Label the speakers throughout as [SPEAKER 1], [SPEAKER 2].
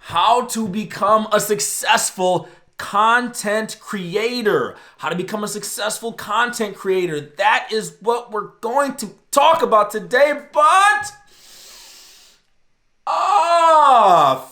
[SPEAKER 1] how to become a successful content creator. How to become a successful content creator. That is what we're going to talk about today, but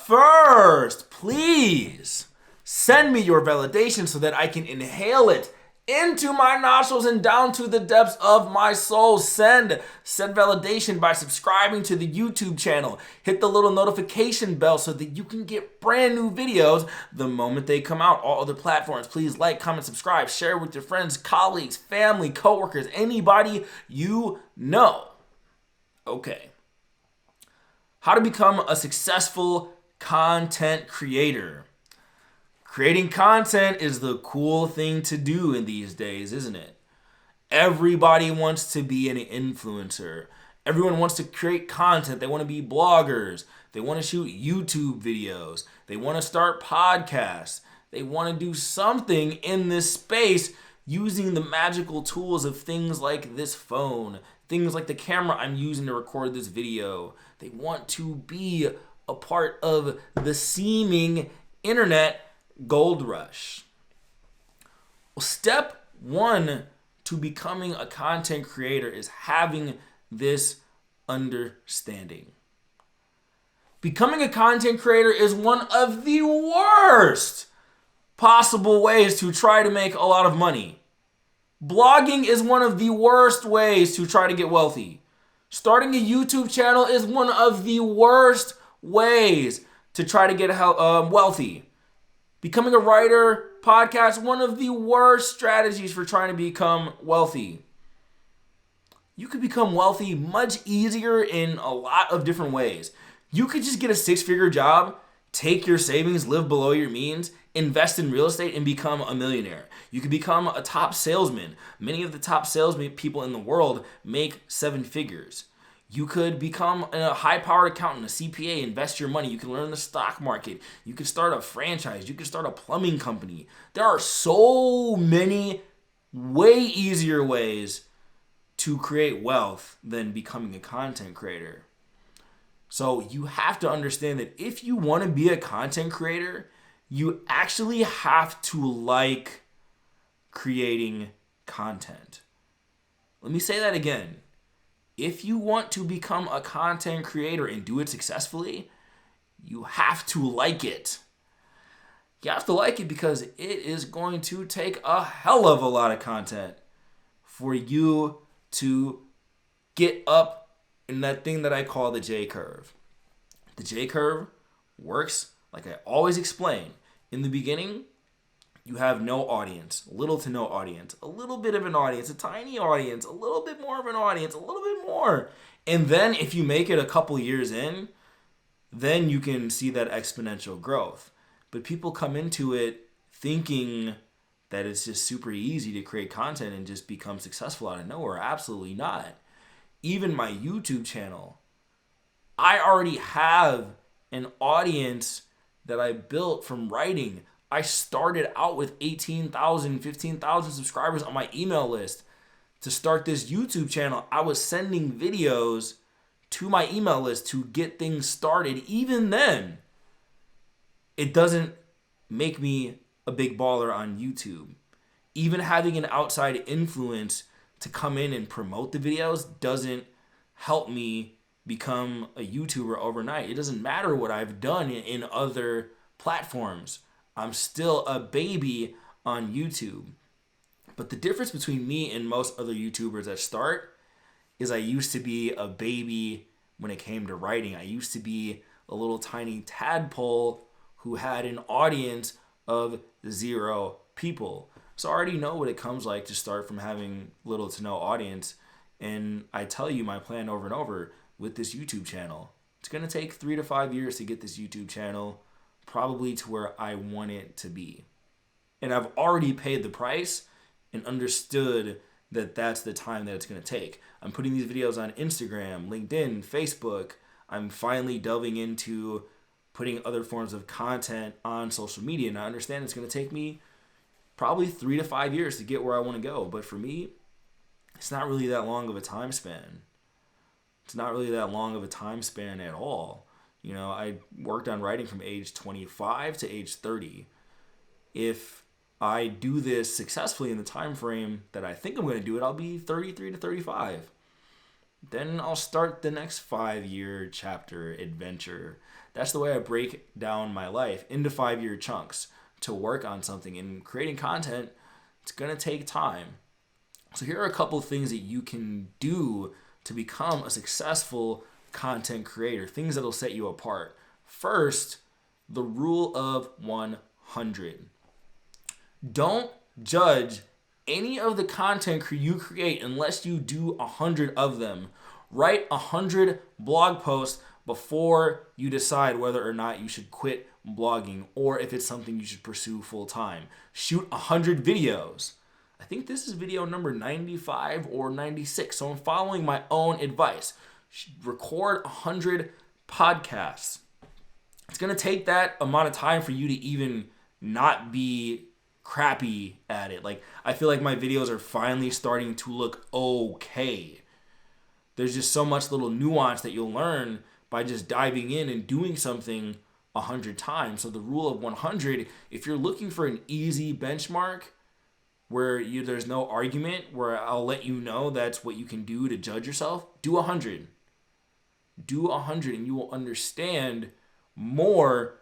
[SPEAKER 1] first, please send me your validation so that I can inhale it into my nostrils and down to the depths of my soul. Send validation by subscribing to the YouTube channel. Hit the little notification bell so that you can get brand new videos the moment they come out. All other platforms, please like, comment, subscribe, share with your friends, colleagues, family, coworkers, anybody you know. Okay. How to become a successful content creator. Creating content is the cool thing to do in these days, isn't it? Everybody wants to be an influencer. Everyone wants to create content. They want to be bloggers. They want to shoot YouTube videos. They want to start podcasts. They want to do something in this space using the magical tools of things like this phone, things like the camera I'm using to record this video. They want to be a part of the seeming internet gold rush. Well, step one to becoming a content creator is having this understanding. Becoming a content creator is one of the worst possible ways to try to make a lot of money. Blogging is one of the worst ways to try to get wealthy. Starting a YouTube channel is one of the worst ways to try to get wealthy. Becoming a writer, podcast, one of the worst strategies for trying to become wealthy. You could become wealthy much easier in a lot of different ways. You could just get a 6-figure job, take your savings, live below your means, invest in real estate, and become a millionaire. You could become a top salesman. Many of the top salesmen people in the world make 7 figures. You could become a high-powered accountant, a CPA, invest your money. You can learn the stock market. You could start a franchise. You could start a plumbing company. There are so many way easier ways to create wealth than becoming a content creator. So you have to understand that if you want to be a content creator, you actually have to like creating content. Let me say that again. If you want to become a content creator and do it successfully, you have to like it. You have to like it because it is going to take a hell of a lot of content for you to get up in that thing that I call the J curve. The J curve works like I always explain. In the beginning, you have no audience, little to no audience, a little bit of an audience, a tiny audience, a little bit more of an audience, a little bit more. And then if you make it a couple years in, then you can see that exponential growth. But people come into it thinking that it's just super easy to create content and just become successful out of nowhere. Absolutely not. Even my YouTube channel, I already have an audience that I built from writing. I started out with 18,000, 15,000 subscribers on my email list. To start this YouTube channel, I was sending videos to my email list to get things started. Even then, it doesn't make me a big baller on YouTube. Even having an outside influence to come in and promote the videos doesn't help me become a YouTuber overnight. It doesn't matter what I've done in other platforms. I'm still a baby on YouTube. But the difference between me and most other YouTubers that start is I used to be a baby when it came to writing. I used to be a little tiny tadpole who had an audience of 0 people. So I already know what it comes like to start from having little to no audience. And I tell you my plan over and over with this YouTube channel. It's going to take 3 to 5 years to get this YouTube channel probably to where I want it to be. And I've already paid the price and understood that that's the time that it's going to take. I'm putting these videos on Instagram, LinkedIn, Facebook. I'm finally delving into putting other forms of content on social media. And I understand it's going to take me probably 3 to 5 years to get where I want to go. But for me, it's not really that long of a time span. It's not really that long of a time span at all. I worked on writing from age 25 to age 30. If I do this successfully in the time frame that I think I'm going to do it, I'll be 33 to 35. Then I'll start the next 5-year chapter adventure. That's the way I break down my life into 5-year chunks to work on something. And creating content, it's going to take time. So here are a couple of things that you can do to become a successful content creator, things that'll set you apart. First, the rule of 100. Don't judge any of the content you create unless you do 100 of them. Write 100 blog posts before you decide whether or not you should quit blogging or if it's something you should pursue full time. Shoot 100 videos. I think this is video number 95 or 96, so I'm following my own advice. Record 100 podcasts. It's going to take that amount of time for you to even not be crappy at it. Like, I feel like my videos are finally starting to look okay. There's just so much little nuance that you'll learn by just diving in and doing something 100 times. So the rule of 100, if you're looking for an easy benchmark where there's no argument, where I'll let you know that's what you can do to judge yourself, do 100. Do 100 and you will understand more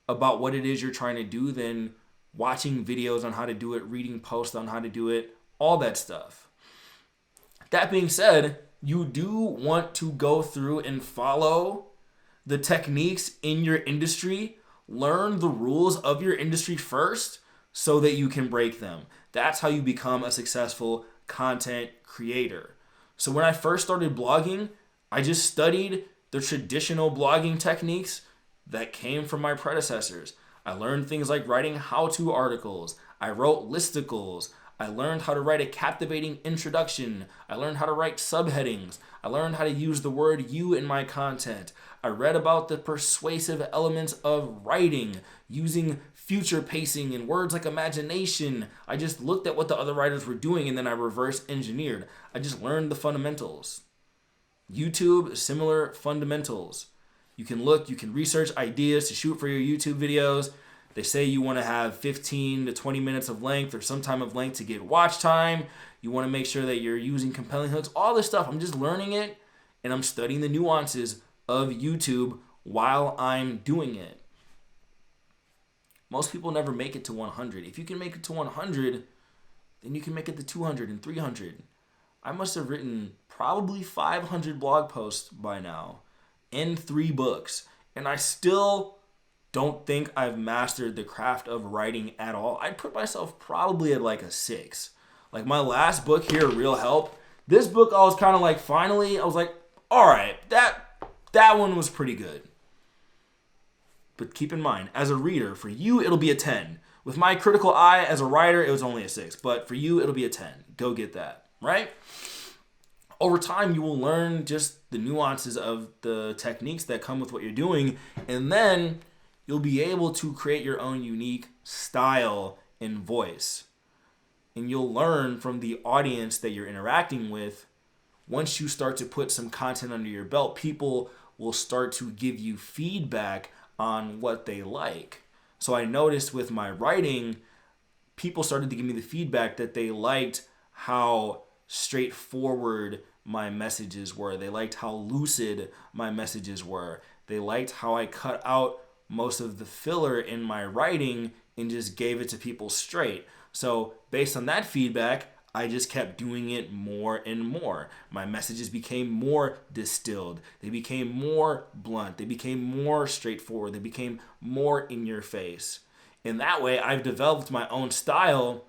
[SPEAKER 1] about what it is you're trying to do than watching videos on how to do it, reading posts on how to do it, all that stuff. That being said, you do want to go through and follow the techniques in your industry, learn the rules of your industry first so that you can break them. That's how you become a successful content creator. So when I first started blogging, I just studied the traditional blogging techniques that came from my predecessors. I learned things like writing how-to articles. I wrote listicles. I learned how to write a captivating introduction. I learned how to write subheadings. I learned how to use the word you in my content. I read about the persuasive elements of writing, using future pacing and words like imagination. I just looked at what the other writers were doing and then I reverse engineered. I just learned the fundamentals. YouTube, similar fundamentals. You can look, you can research ideas to shoot for your YouTube videos. They say you want to have 15 to 20 minutes of length or some time of length to get watch time. You want to make sure that you're using compelling hooks, all this stuff. I'm just learning it and I'm studying the nuances of YouTube while I'm doing it. Most people never make it to 100. If you can make it to 100, then you can make it to 200 and 300. I must have written probably 500 blog posts by now and 3 books. And I still don't think I've mastered the craft of writing at all. I'd put myself probably at like a 6. Like my last book here, Real Help. This book I was kind of like, finally, I was like, all right, that one was pretty good. But keep in mind, as a reader, for you, it'll be a 10. With my critical eye as a writer, it was only a 6. But for you, it'll be a 10. Go get that, right? Over time, you will learn just the nuances of the techniques that come with what you're doing. And then you'll be able to create your own unique style and voice. And you'll learn from the audience that you're interacting with. Once you start to put some content under your belt, people will start to give you feedback on what they like. So I noticed with my writing, people started to give me the feedback that they liked how straightforward my messages were. They liked how lucid my messages were. They liked how I cut out most of the filler in my writing and just gave it to people straight. So based on that feedback, I just kept doing it more and more. My messages became more distilled. They became more blunt. They became more straightforward. They became more in your face. In that way, I've developed my own style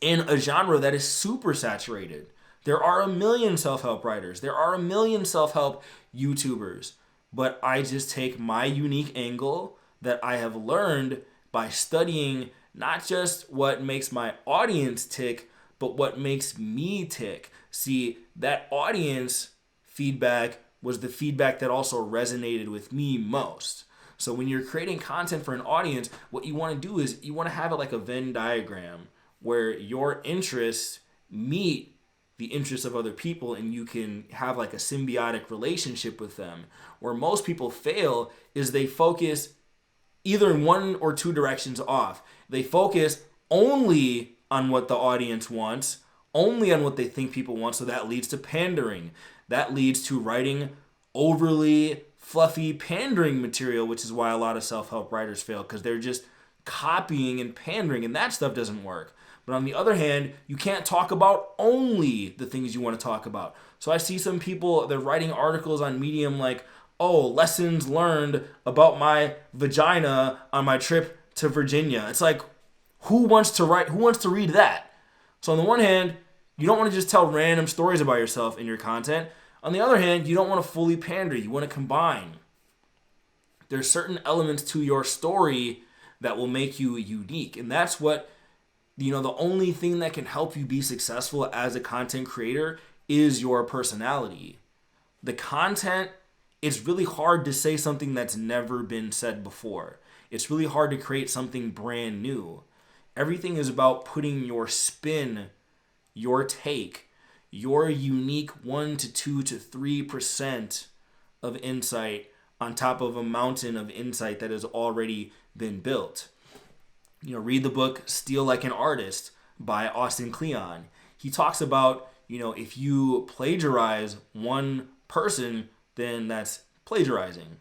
[SPEAKER 1] in a genre that is super saturated. There are a million self-help writers. There are a million self-help YouTubers. But I just take my unique angle that I have learned by studying not just what makes my audience tick, but what makes me tick. See, that audience feedback was the feedback that also resonated with me most. So when you're creating content for an audience, what you want to do is you want to have it like a Venn diagram where your interests meet the interests of other people, and you can have like a symbiotic relationship with them. Where most people fail is they focus either in one or two directions off. They focus only on what the audience wants, only on what they think people want, so that leads to pandering. That leads to writing overly fluffy pandering material, which is why a lot of self-help writers fail, because they're just copying and pandering, and that stuff doesn't work. But on the other hand, you can't talk about only the things you want to talk about. So I see some people, they're writing articles on Medium like, oh, lessons learned about my vagina on my trip to Virginia. It's like, who wants to read that? So on the one hand, you don't want to just tell random stories about yourself in your content. On the other hand, you don't want to fully pander. You want to combine. There's certain elements to your story that will make you unique. And that's what, the only thing that can help you be successful as a content creator is your personality. The content, it's really hard to say something that's never been said before. It's really hard to create something brand new. Everything is about putting your spin, your take, your unique 1 to 2 to 3% of insight on top of a mountain of insight that has already been built. Read the book Steal Like an Artist by Austin Kleon. He talks about, if you plagiarize one person, then that's plagiarizing.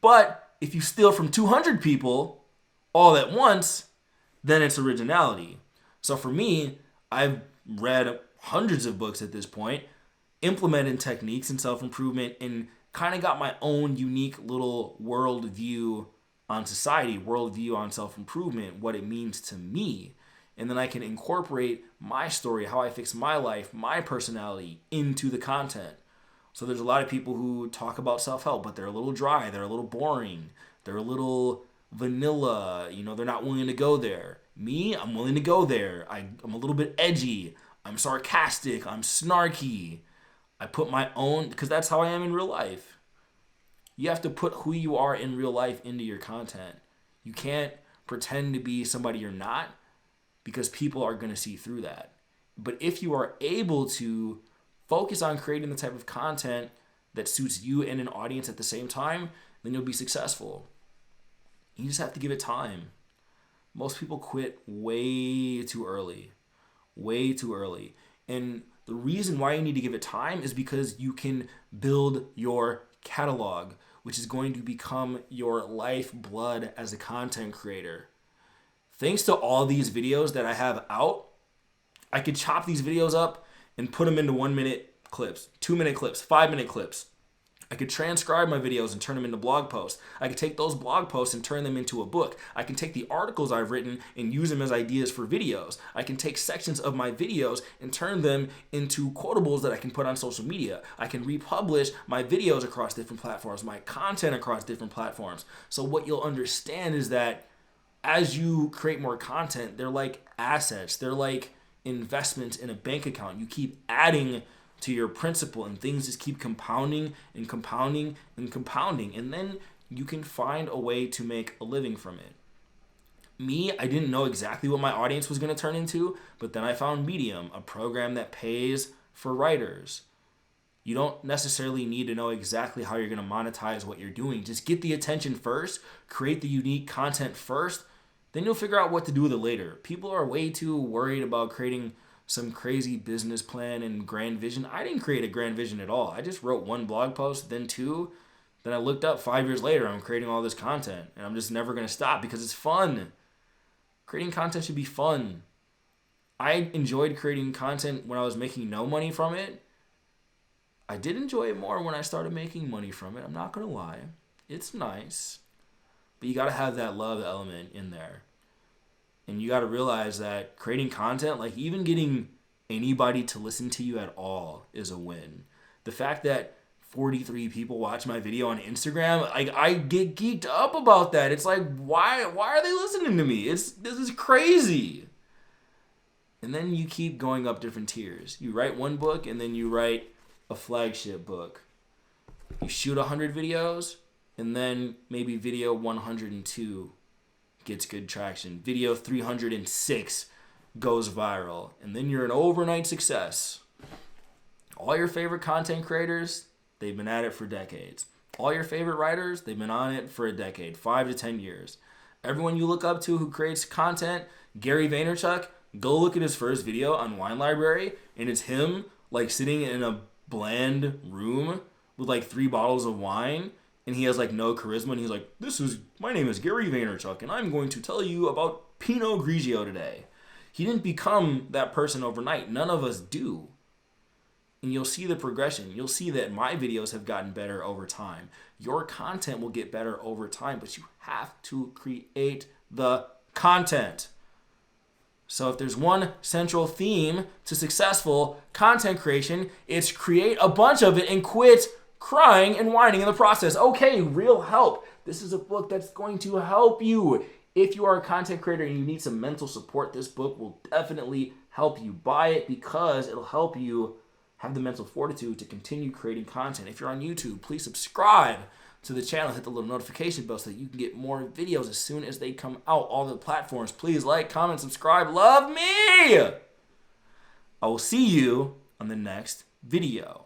[SPEAKER 1] But if you steal from 200 people all at once, then it's originality. So for me, I've read hundreds of books at this point, implemented techniques in self-improvement, and kind of got my own unique little worldview on society, worldview on self-improvement, what it means to me. And then I can incorporate my story, how I fix my life, my personality into the content. So there's a lot of people who talk about self-help, but they're a little dry, they're a little boring, they're a little vanilla, they're not willing to go there. Me, I'm willing to go there. I'm a little bit edgy, I'm sarcastic, I'm snarky. I put my own, because that's how I am in real life. You have to put who you are in real life into your content. You can't pretend to be somebody you're not, because people are going to see through that. But if you are able to focus on creating the type of content that suits you and an audience at the same time, then you'll be successful. You just have to give it time. Most people quit way too early. Way too early. And the reason why you need to give it time is because you can build your catalog, which is going to become your lifeblood as a content creator. Thanks to all these videos that I have out, I could chop these videos up and put them into 1 minute clips, 2 minute clips, 5 minute clips. I could transcribe my videos and turn them into blog posts. I could take those blog posts and turn them into a book. I can take the articles I've written and use them as ideas for videos. I can take sections of my videos and turn them into quotables that I can put on social media. I can republish my videos across different platforms, my content across different platforms. So what you'll understand is that as you create more content, they're like assets. They're like investments in a bank account. You keep adding to your principal, and things just keep compounding and compounding and compounding, and then you can find a way to make a living from it. Me, I didn't know exactly what my audience was going to turn into, but then I found Medium, a program that pays for writers. You don't necessarily need to know exactly how you're going to monetize what you're doing. Just get the attention first, create the unique content first, then you'll figure out what to do with it later. People are way too worried about creating some crazy business plan and grand vision. I didn't create a grand vision at all. I just wrote 1 blog post, then 2. Then I looked up 5 years later, I'm creating all this content, and I'm just never going to stop because it's fun. Creating content should be fun. I enjoyed creating content when I was making no money from it. I did enjoy it more when I started making money from it. I'm not going to lie. It's nice. But you got to have that love element in there. And you got to realize that creating content, like even getting anybody to listen to you at all, is a win. The fact that 43 people watch my video on Instagram, I get geeked up about that. It's like, why are they listening to me? This is crazy. And then you keep going up different tiers. You write 1 book, and then you write a flagship book. You shoot 100 videos, and then maybe video 102 gets good traction. Video 306 goes viral. And then you're an overnight success. All your favorite content creators, they've been at it for decades. All your favorite writers, they've been on it for a decade, 5 to 10 years. Everyone you look up to who creates content, Gary Vaynerchuk, go look at his first video on Wine Library, and it's him like sitting in a bland room with like 3 bottles of wine, and he has like no charisma, and he's like, my name is Gary Vaynerchuk, and I'm going to tell you about Pinot Grigio today. He didn't become that person overnight. None of us do. And you'll see the progression. You'll see that my videos have gotten better over time. Your content will get better over time, but you have to create the content. So if there's one central theme to successful content creation, it's create a bunch of it and quit crying and whining in the process. Okay, real help. This is a book that's going to help you. If you are a content creator and you need some mental support, this book will definitely help you. Buy it because it'll help you have the mental fortitude to continue creating content. If you're on YouTube, please subscribe to the channel. Hit the little notification bell so that you can get more videos as soon as they come out. All the platforms, please like, comment, subscribe. Love me! I will see you on the next video.